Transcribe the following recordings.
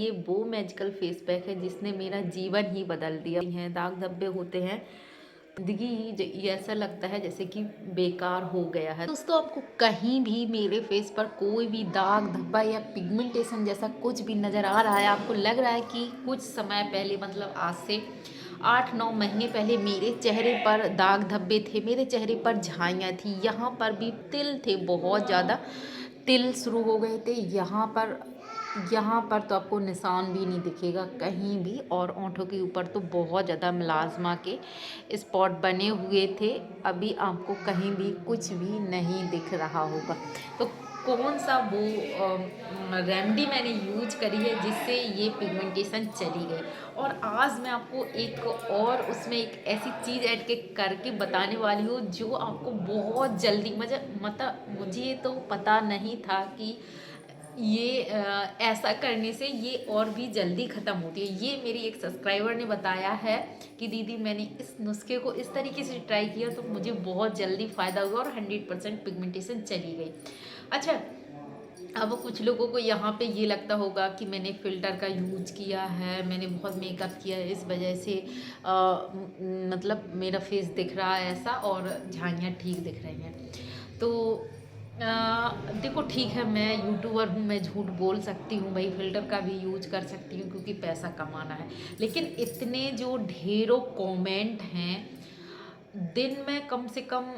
ये वो magical face pack है जिसने मेरा जीवन ही बदल दिया है। दाग धब्बे होते हैं, जिंदगी ही ये ऐसा लगता है जैसे कि बेकार हो गया है। दोस्तों, आपको कहीं भी मेरे फेस पर कोई भी दाग धब्बा या पिगमेंटेशन जैसा कुछ भी नज़र आ रहा है, आपको लग रहा है कि कुछ समय पहले, मतलब आज से 8-9 महीने पहले मेरे चेहरे पर दाग धब्बे थे, मेरे चेहरे पर झाइयाँ थी, यहाँ पर भी तिल थे, बहुत ज़्यादा तिल शुरू हो गए थे। यहाँ पर तो आपको निशान भी नहीं दिखेगा कहीं भी, और ओंठों के ऊपर तो बहुत ज़्यादा मिलाज़मा के स्पॉट बने हुए थे। अभी आपको कहीं भी कुछ भी नहीं दिख रहा होगा। तो कौन सा वो रेमेडी मैंने यूज करी है जिससे ये पिगमेंटेशन चली गई, और आज मैं आपको एक और उसमें एक ऐसी चीज़ ऐड के करके बताने वाली हूँ जो आपको बहुत जल्दी, मतलब मुझे तो पता नहीं था कि ये ऐसा करने से ये और भी जल्दी ख़त्म होती है। ये मेरी एक सब्सक्राइबर ने बताया है कि दीदी मैंने इस नुस्खे को इस तरीके से ट्राई किया तो मुझे बहुत जल्दी फ़ायदा हुआ और 100% पिगमेंटेशन चली गई। अच्छा, अब कुछ लोगों को यहाँ पे ये लगता होगा कि मैंने फ़िल्टर का यूज किया है, मैंने बहुत मेकअप किया है, इस वजह से मतलब मेरा फेस दिख रहा है ऐसा और झाइयाँ ठीक दिख रही हैं। तो देखो, ठीक है, मैं यूट्यूबर हूँ, मैं झूठ बोल सकती हूँ भाई, फ़िल्टर का भी यूज कर सकती हूँ क्योंकि पैसा कमाना है। लेकिन इतने जो ढेरों कमेंट हैं, दिन में कम से कम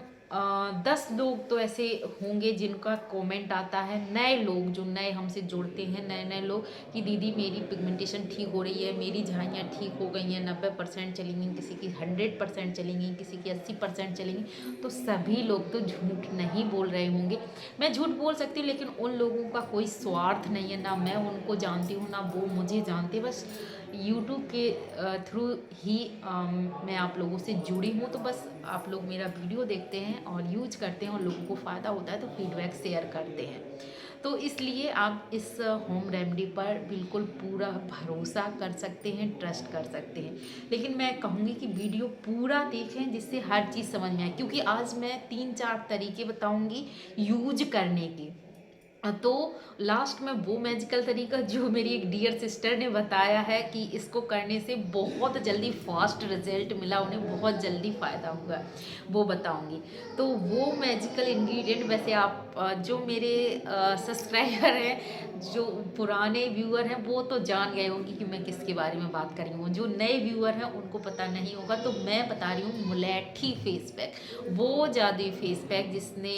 10 लोग तो ऐसे होंगे जिनका कमेंट आता है, नए लोग जो नए हमसे जुड़ते हैं, नए नए लोग, कि दीदी मेरी पिगमेंटेशन ठीक हो रही है, मेरी झाइयाँ ठीक हो गई हैं, 90% चलेंगी, किसी की 100% चलेंगी, किसी की 80% चलेंगी। तो सभी लोग तो झूठ नहीं बोल रहे होंगे, मैं झूठ बोल सकती हूँ, लेकिन उन लोगों का कोई स्वार्थ नहीं है, ना मैं उनको जानती हूँ ना वो मुझे जानते। बस यूट्यूब के थ्रू ही मैं आप लोगों से जुड़ी हूँ, तो बस आप लोग मेरा वीडियो देखते हैं और यूज करते हैं और लोगों को फ़ायदा होता है तो फीडबैक शेयर करते हैं। तो इसलिए आप इस होम रेमेडी पर बिल्कुल पूरा भरोसा कर सकते हैं, ट्रस्ट कर सकते हैं। लेकिन मैं कहूँगी कि वीडियो पूरा देखें जिससे हर चीज़ समझ में आए, क्योंकि आज मैं 3-4 तरीके बताऊँगी यूज करने के। तो लास्ट में वो मैजिकल तरीका जो मेरी एक डियर सिस्टर ने बताया है कि इसको करने से बहुत जल्दी फास्ट रिजल्ट मिला, उन्हें बहुत जल्दी फ़ायदा हुआ, वो बताऊंगी। तो वो मैजिकल इंग्रेडिएंट, वैसे आप जो मेरे सब्सक्राइबर हैं, जो पुराने व्यूअर हैं, वो तो जान गए होंगे कि मैं किसके बारे में बात कर रही हूँ। जो नए व्यूअर हैं उनको पता नहीं होगा, तो मैं बता रही हूँ मुलेठी फेस पैक, वो जादुई फेस पैक जिसने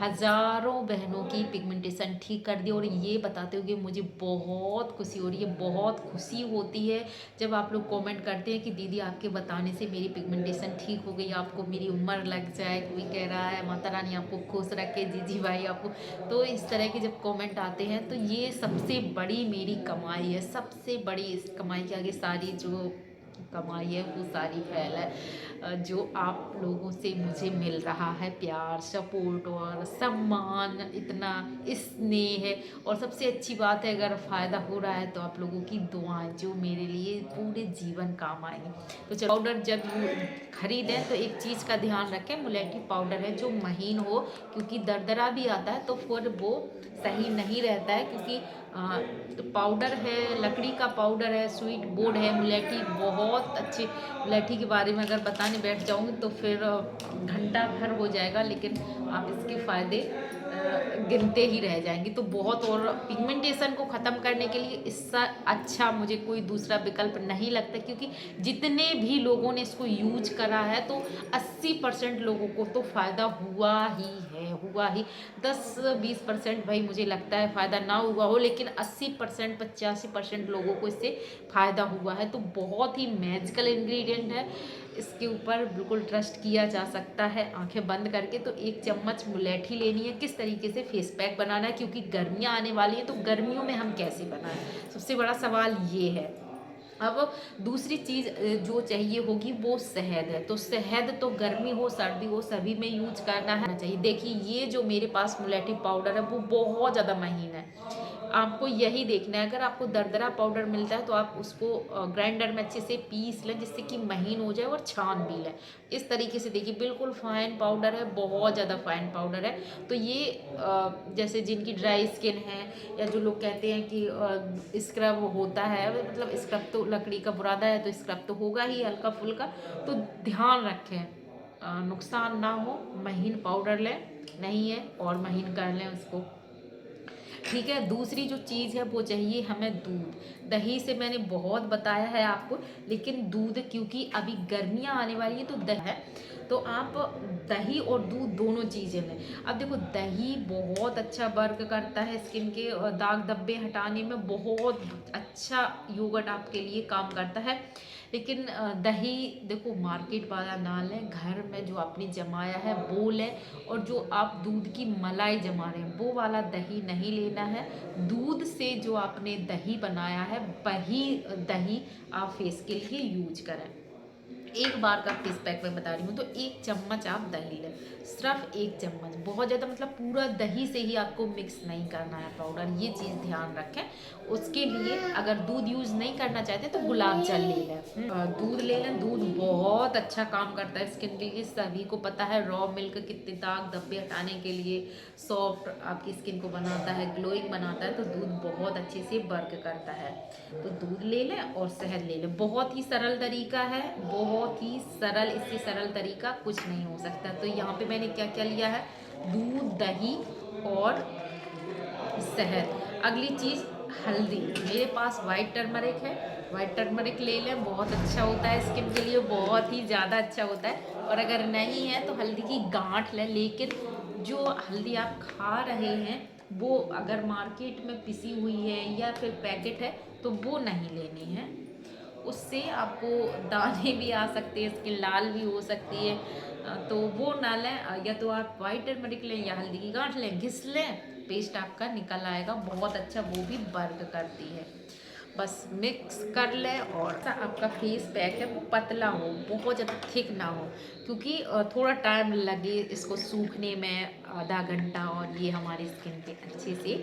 हज़ारों बहनों की पिगमेंटेशन ठीक कर दी। और ये बताते हुए मुझे बहुत खुशी हो रही है, बहुत खुशी होती है जब आप लोग कमेंट करते हैं कि दीदी आपके बताने से मेरी पिगमेंटेशन ठीक हो गई, आपको मेरी उम्र लग जाए, कोई कह रहा है माता रानी आपको खुश रखे, जीजी भाई आपको। तो इस तरह के जब कमेंट आते हैं तो ये सबसे बड़ी मेरी कमाई है, सबसे बड़ी। इस कमाई के आगे सारी जो कमाई है वो सारी फैल है, जो आप लोगों से मुझे मिल रहा है, प्यार, सपोर्ट और सम्मान, इतना स्नेह है। और सबसे अच्छी बात है, अगर फ़ायदा हो रहा है तो आप लोगों की दुआएं जो मेरे लिए पूरे जीवन काम आएंगी। तो चलो, पाउडर जब खरीदें तो एक चीज़ का ध्यान रखें, मुलेठी पाउडर है जो महीन हो, क्योंकि दरदरा भी आता है तो फिर वो सही नहीं रहता है, क्योंकि तो पाउडर है, लकड़ी का पाउडर है, स्वीट बोर्ड है, मुलेठी बहुत अच्छी। मुलेठी के बारे में अगर बताने बैठ जाऊँगी तो फिर घंटा भर हो जाएगा, लेकिन आप इसके फ़ायदे गिनते ही रह जाएंगे। तो बहुत, और पिगमेंटेशन को ख़त्म करने के लिए इससे अच्छा मुझे कोई दूसरा विकल्प नहीं लगता, क्योंकि जितने भी लोगों ने इसको यूज करा है तो 80% लोगों को तो फ़ायदा हुआ ही है, हुआ ही। 10-20% भाई मुझे लगता है फ़ायदा ना हुआ हो, लेकिन 80% 85% लोगों को इससे फ़ायदा हुआ है। तो बहुत ही मैजिकल इंग्रेडिएंट है, इसके ऊपर बिल्कुल ट्रस्ट किया जा सकता है आंखें बंद करके। तो एक चम्मच मुलेठी लेनी है। किस तरीके से फेस पैक बनाना है, क्योंकि गर्मियाँ आने वाली हैं, तो गर्मियों में हम कैसे बनाएं, सबसे बड़ा सवाल ये है। अब दूसरी चीज़ जो चाहिए होगी वो शहद है। तो शहद तो गर्मी हो सर्दी हो सभी में यूज करना है चाहिए। देखिए, ये जो मेरे पास मुलेठी पाउडर है वो बहुत ज़्यादा महीन है, आपको यही देखना है। अगर आपको दरदरा पाउडर मिलता है तो आप उसको ग्राइंडर में अच्छे से पीस लें जिससे कि महीन हो जाए और छान भी लें। इस तरीके से देखिए बिल्कुल फाइन पाउडर है, बहुत ज़्यादा फाइन पाउडर है। तो ये जैसे जिनकी ड्राई स्किन है या जो लोग कहते हैं कि स्क्रब होता है, मतलब स्क्रब तो लकड़ी का बुरादा है तो स्क्रब तो होगा ही हल्का फुल्का, तो ध्यान रखें नुकसान ना हो। महीन पाउडर लें, नहीं है और महीन कर लें उसको। ठीक है, दूसरी जो चीज़ है वो चाहिए हमें दूध। दही से मैंने बहुत बताया है आपको, लेकिन दूध क्योंकि अभी गर्मियाँ आने वाली है तो दही है, तो आप दही और दूध दोनों चीज़ें लें। अब देखो दही बहुत अच्छा वर्क करता है स्किन के दाग धब्बे हटाने में, बहुत अच्छा योगर्ट आपके लिए काम करता है। लेकिन दही देखो मार्केट वाला ना लें, घर में जो आपने जमाया है वो लें। और जो आप दूध की मलाई जमा रहे हैं वो वाला दही नहीं लेना है। दूध से जो आपने दही बनाया है वही दही आप फेस के लिए यूज करें। एक बार का फेस पैक मैं बता रही हूँ, तो 1 चम्मच आप दही लें, सिर्फ 1 चम्मच, बहुत ज़्यादा मतलब पूरा दही से ही आपको मिक्स नहीं करना है पाउडर, ये चीज़ ध्यान रखें। उसके लिए अगर दूध यूज़ नहीं करना चाहते तो गुलाब जल ले लें। दूध ले लें, दूध बहुत अच्छा काम करता है स्किन के लिए, सभी को पता है। रॉ मिल्क कितने दाग धब्बे हटाने के लिए सॉफ्ट आपकी स्किन को बनाता है, ग्लोइंग बनाता है, तो दूध बहुत अच्छे से वर्क करता है। तो दूध ले लें और शहद ले लें, बहुत ही सरल तरीका है, बहुत ही सरल, इससे सरल तरीका कुछ नहीं हो सकता। तो यहाँ पे मैंने क्या क्या लिया है, दूध, दही और शहद। अगली चीज़ हल्दी, मेरे पास वाइट टर्मरिक है, वाइट टर्मरिक ले लें, बहुत अच्छा होता है स्किन के लिए, बहुत ही ज़्यादा अच्छा होता है। और अगर नहीं है तो हल्दी की गांठ लें, लेकिन जो हल्दी आप खा रहे हैं वो अगर मार्केट में पिसी हुई है या फिर पैकेट है तो वो नहीं लेनी है, उससे आपको दाने भी आ सकते हैं, स्किन लाल भी हो सकती है। तो वो ना लें, या तो आप वाइट टर्मरिक लें या हल्दी की गांठ लें, घिस लें, पेस्ट आपका निकल आएगा, बहुत अच्छा वो भी वर्क करती है। बस मिक्स कर लें और आपका फेस पैक है वो पतला हो, बहुत ज़्यादा थिक ना हो, क्योंकि थोड़ा टाइम लगे इसको सूखने में, आधा घंटा, और ये हमारी स्किन पे अच्छे से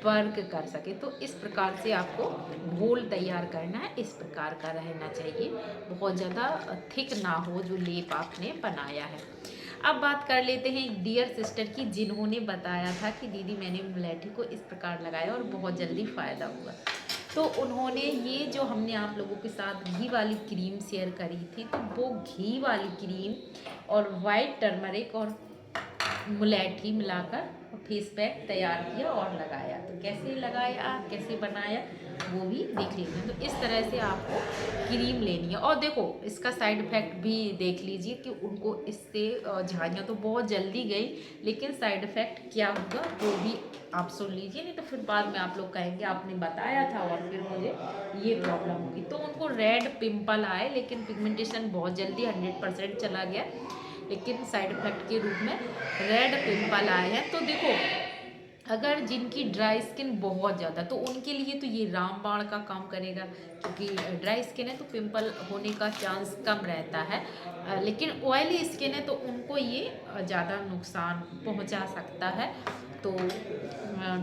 वर्क कर सके। तो इस प्रकार से आपको घोल तैयार करना है, इस प्रकार का रहना चाहिए, बहुत ज़्यादा थिक ना हो जो लेप आपने बनाया है। अब बात कर लेते हैं एक डियर सिस्टर की, जिन्होंने बताया था कि दीदी मैंने मुलेठी को इस प्रकार लगाया और बहुत जल्दी फ़ायदा हुआ। तो उन्होंने ये जो हमने आप लोगों के साथ घी वाली क्रीम शेयर करी थी, तो वो घी वाली क्रीम और वाइट टर्मरिक और मुलेठी मिलाकर फेस पैक तैयार किया और लगाया। तो कैसे लगाया, कैसे बनाया, वो भी देख लीजिए। तो इस तरह से आपको क्रीम लेनी है। और देखो इसका साइड इफ़ेक्ट भी देख लीजिए कि उनको इससे झाइयाँ तो बहुत जल्दी गई, लेकिन साइड इफ़ेक्ट क्या होगा वो भी आप सुन लीजिए, नहीं तो फिर बाद में आप लोग कहेंगे आपने बताया था और फिर मुझे ये प्रॉब्लम होगी। तो उनको रेड पिंपल आए, लेकिन पिगमेंटेशन बहुत जल्दी 100% चला गया, लेकिन साइड इफ़ेक्ट के रूप में रेड पिंपल आए हैं। तो देखो अगर जिनकी ड्राई स्किन बहुत ज़्यादा, तो उनके लिए तो ये रामबाण का काम करेगा, क्योंकि ड्राई स्किन है तो पिंपल होने का चांस कम रहता है। लेकिन ऑयली स्किन है तो उनको ये ज़्यादा नुकसान पहुंचा सकता है। तो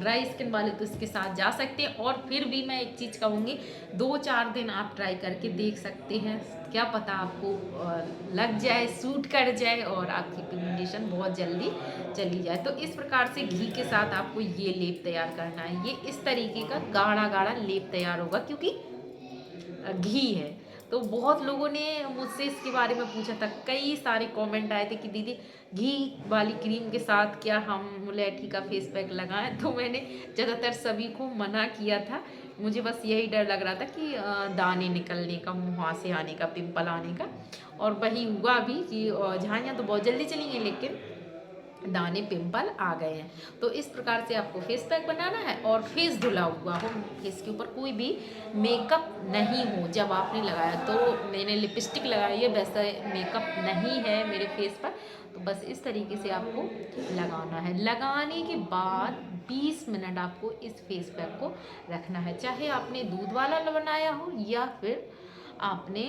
ड्राई स्किन वाले तो इसके साथ जा सकते हैं। और फिर भी मैं एक चीज़ कहूँगी, 2-4 दिन आप ट्राई करके देख सकते हैं, क्या पता आपको लग जाए, सूट कर जाए और आपकी पिगमेंटेशन बहुत जल्दी चली जाए। तो इस प्रकार से घी के साथ आपको ये लेप तैयार करना है। ये इस तरीके का गाढ़ा गाढ़ा लेप तैयार होगा, क्योंकि घी है। तो बहुत लोगों ने मुझसे इसके बारे में पूछा था, कई सारे कमेंट आए थे कि दीदी घी वाली क्रीम के साथ क्या हम मुलेठी का फेस पैक लगाएं। तो मैंने ज़्यादातर सभी को मना किया था, मुझे बस यही डर लग रहा था कि दाने निकलने का, मुँह से आने का, पिंपल आने का। और वही हुआ भी कि झाइयाँ तो बहुत जल्दी चली गई, लेकिन दाने पिंपल आ गए हैं। तो इस प्रकार से आपको फेस पैक बनाना है और फेस धुला हुआ हो, फेस के ऊपर कोई भी मेकअप नहीं हो जब आपने लगाया। तो मैंने लिपस्टिक लगाई है, वैसा मेकअप नहीं है मेरे फेस पर। तो बस इस तरीके से आपको लगाना है। लगाने के बाद 20 मिनट आपको इस फेस पैक को रखना है, चाहे आपने दूध वाला बनाया हो या फिर आपने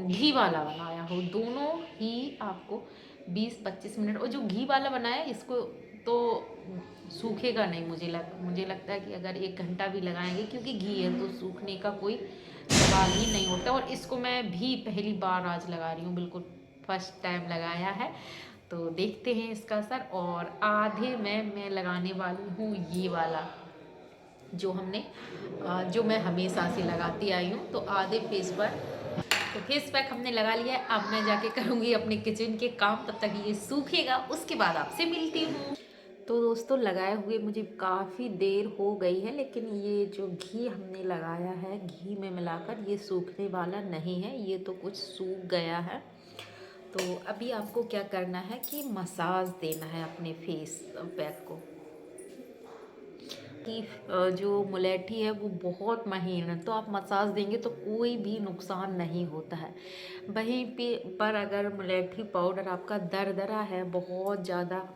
घी वाला बनाया हो, दोनों ही आपको 20-25 मिनट। और जो घी वाला बनाया इसको तो सूखेगा नहीं। मुझे लगता है कि अगर 1 घंटा भी लगाएंगे, क्योंकि घी है तो सूखने का कोई सवाल ही नहीं होता। और इसको मैं भी पहली बार आज लगा रही हूँ, बिल्कुल फर्स्ट टाइम लगाया है। तो देखते हैं इसका असर। और आधे में मैं लगाने वाली हूँ ये वाला, जो मैं हमेशा से लगाती आई हूँ। तो आधे फेस पर, तो फेस पैक हमने लगा लिया है। अब मैं जाके करूँगी अपने किचन के काम, तब तक ये सूखेगा, उसके बाद आपसे मिलती हूँ। तो दोस्तों लगाए हुए मुझे काफ़ी देर हो गई है, लेकिन ये जो घी हमने लगाया है, घी में मिलाकर, ये सूखने वाला नहीं है, ये तो कुछ सूख गया है। तो अभी आपको क्या करना है कि मसाज देना है अपने फेस पैक को। कि जो मुलेठी है वो बहुत महीन है, तो आप मसाज देंगे तो कोई भी नुकसान नहीं होता है। वहीं पे पर अगर मुलेठी पाउडर आपका दरदरा है, बहुत ज़्यादा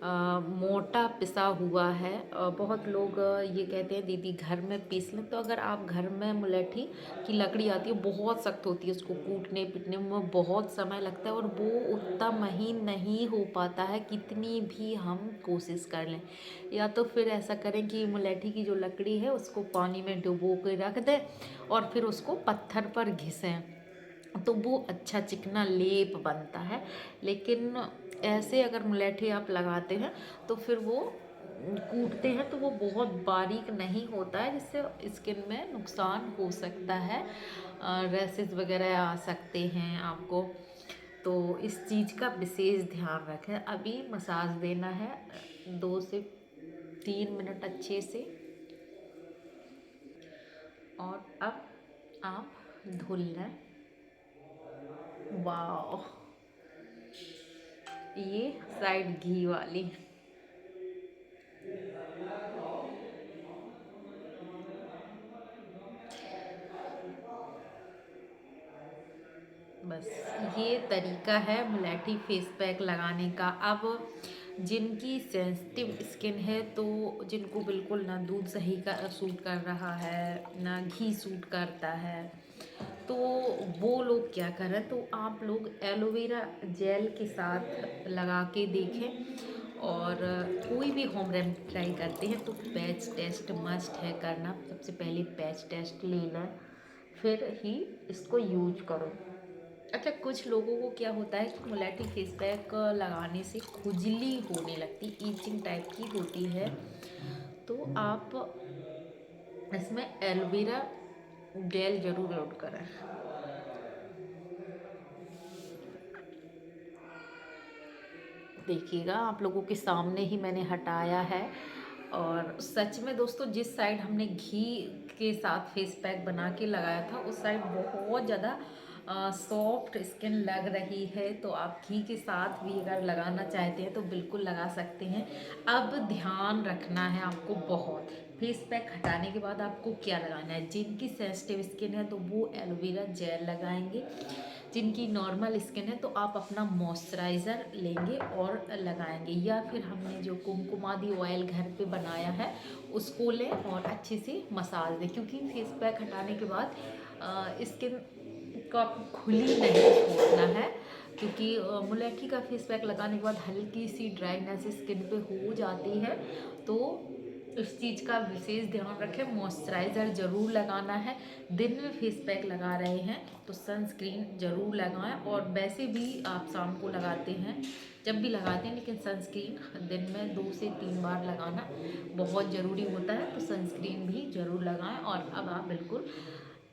मोटा पिसा हुआ है, बहुत लोग ये कहते हैं दीदी घर में पीस लें। तो अगर आप घर में मुलेठी की लकड़ी आती है, बहुत सख्त होती है, उसको कूटने पीटने में बहुत समय लगता है और वो उतना महीन नहीं हो पाता है कितनी भी हम कोशिश कर लें। या तो फिर ऐसा करें कि मुलेठी की जो लकड़ी है उसको पानी में डुबो के रख दें और फिर उसको पत्थर पर घिसें, तो वो अच्छा चिकना लेप बनता है। लेकिन ऐसे अगर मुलेठी आप लगाते हैं तो फिर वो कूटते हैं तो वो बहुत बारीक नहीं होता है, जिससे स्किन में नुकसान हो सकता है, रैसेस वगैरह आ सकते हैं आपको। तो इस चीज़ का विशेष ध्यान रखें। अभी मसाज देना है 2 से 3 मिनट अच्छे से, और अब आप धुल लें। वाह, ये साइड घी वाली, बस ये तरीका है मुलेठी फेस पैक लगाने का। अब जिनकी सेंसिटिव स्किन है, तो जिनको बिल्कुल ना दूध सही का सूट कर रहा है ना घी सूट करता है, तो वो लोग क्या करें, तो आप लोग एलोवेरा जेल के साथ लगा के देखें। और कोई भी होम रेमेडी ट्राई करते हैं तो पैच टेस्ट मस्ट है करना। सबसे पहले पैच टेस्ट ले लें, फिर ही इसको यूज करो। अच्छा, कुछ लोगों को क्या होता है कि मुलेठी फेस पैक लगाने से खुजली होने लगती, ईचिंग टाइप की होती है। तो आप इसमें एलोवेरा जेल ज़रूर ऐड करें। देखिएगा, आप लोगों के सामने ही मैंने हटाया है। और सच में दोस्तों, जिस साइड हमने घी के साथ फेस पैक बना के लगाया था, उस साइड बहुत ज़्यादा सॉफ्ट स्किन लग रही है। तो आप घी के साथ भी अगर लगाना चाहते हैं तो बिल्कुल लगा सकते हैं। अब ध्यान रखना है आपको बहुत, फेस पैक हटाने के बाद आपको क्या लगाना है। जिनकी सेंसिटिव स्किन है तो वो एलोवेरा जेल लगाएंगे, जिनकी नॉर्मल स्किन है तो आप अपना मॉइस्चराइज़र लेंगे और लगाएंगे, या फिर हमने जो कुमकुमादी ऑयल घर पे बनाया है उसको लें और अच्छे से मसाज दें। क्योंकि फेस पैक हटाने के बाद स्किन को आपको खुली नहीं छोड़ना है, क्योंकि मुलेठी का फेस पैक लगाने के बाद हल्की सी ड्राइनेस स्किन पे हो जाती है। तो इस चीज़ का विशेष ध्यान रखें। मॉइस्चराइज़र ज़रूर लगाना है। दिन में फेस पैक लगा रहे हैं तो सनस्क्रीन ज़रूर लगाएं। और वैसे भी आप शाम को लगाते हैं, जब भी लगाते हैं, लेकिन सनस्क्रीन दिन में 2 से 3 बार लगाना बहुत ज़रूरी होता है। तो सनस्क्रीन भी ज़रूर लगाएं। और अब आप बिल्कुल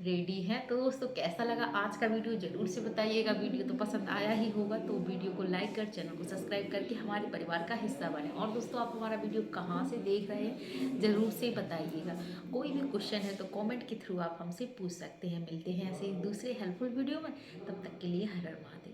रेडी हैं। तो दोस्तों, कैसा लगा आज का वीडियो ज़रूर से बताइएगा। वीडियो तो पसंद आया ही होगा, तो वीडियो को लाइक कर, चैनल को सब्सक्राइब करके हमारे परिवार का हिस्सा बने। और दोस्तों, आप हमारा वीडियो कहाँ से देख रहे हैं ज़रूर से बताइएगा। कोई भी क्वेश्चन है तो कमेंट के थ्रू आप हमसे पूछ सकते हैं। मिलते हैं ऐसे ही दूसरे हेल्पफुल वीडियो में, तब तक के लिए हर हर महादेव।